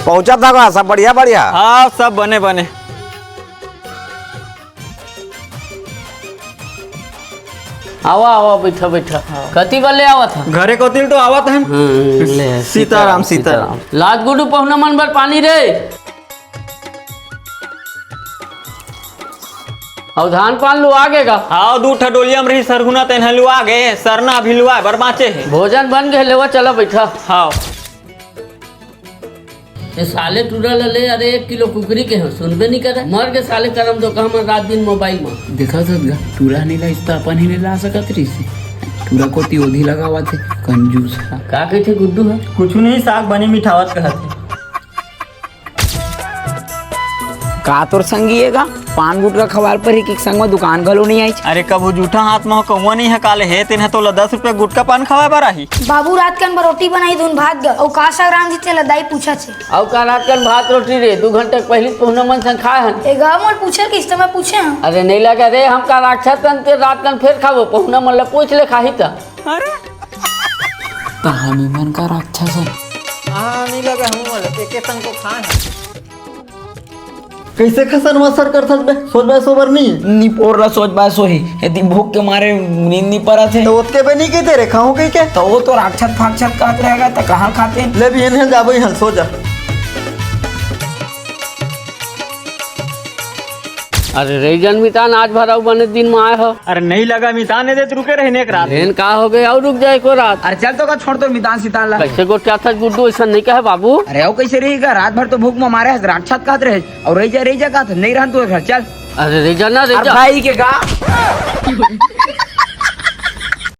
पहुंचा था का सब बढ़िया बढ़िया। हाँ सब बने बने। आवा आवा बैठा बैठा। कति बल्ले आवा था घरे को तिल तो आवत है। सीताराम सीताराम। लात गुडू पहुना मन भर पानी रे। और धान पान लू आगेगा। हाँ दू ठडोलिया में रही सरगुना तेन लुआ गए सरना अभी लुआ बरबाचे है। भोजन बन गए लेवा चला बैठा। हाँ ये साले टूरा ले अरे 1 किलो कुकरी के हो सुनबे नहीं करे मर के साले करम दो कहा रात दिन मोबाइल में देखा था टूरा नहीं ला इस अपन ही नहीं ला सकत रही से टूरा को तियोधी लगावा थे कंजूस का कहते गुड्डू है कुछ नहीं साग बनी मिठावत कहते। का तोर संगीएगा पान गुटका खवार पर ही कि संग में दुकान गलो नहीं आई। अरे कबू जूठा हाथ में कौआ नहीं है काले है तेन तो 10 रुपया गुटका पान खवा बारा ही। बाबू रात कन रोटी बनाई धुन भात ग और का संग्राम जी चला दाई पूछा छे और का रात कन भात रोटी रे 2 घंटे पहले पहुना मन संग खाए हन ए गांव मोल पूछल कि इस समय पूछे हम। अरे नहीं लगा रे हम का राक्षस तन ते रात कन फिर खाबो पहुना मन ले पूछ ले खाही ता। अरे कहानी मन का राक्षस है। हाँ नहीं लगा हम वाला एके संग को खाए कैसे खसन वसर कर थस बे सोच बे सोबर नहीं नी पोर ला सोच बा सोही यदि भूख के मारे नींद नहीं पड़ा थे तो उसके बे नहीं कहते रे खाऊं कहीं के तो वो तो राक्षस फाक्षस खाते रहेगा तो कहाँ खाते हैं। ले भी इन्हें जाबो हल सो जा। अरे रेजन मितान आज भराऊ बने दिन में आए हो। अरे नहीं लगा मिताने दे रुके रहने एक रात लेन का हो गया और रुक जाए को रात। अरे चल तो का छोड़ तो मितान सीतान ला कैसे को क्या था गुड्डू ऐसा नहीं कहे बाबू। अरे वो कैसे रहेगा रात भर तो भूख में मारे राक्षस खाते रहे और रह जा का नहीं रहन तू घर चल। अरे रेजा ना रेजा भाई के का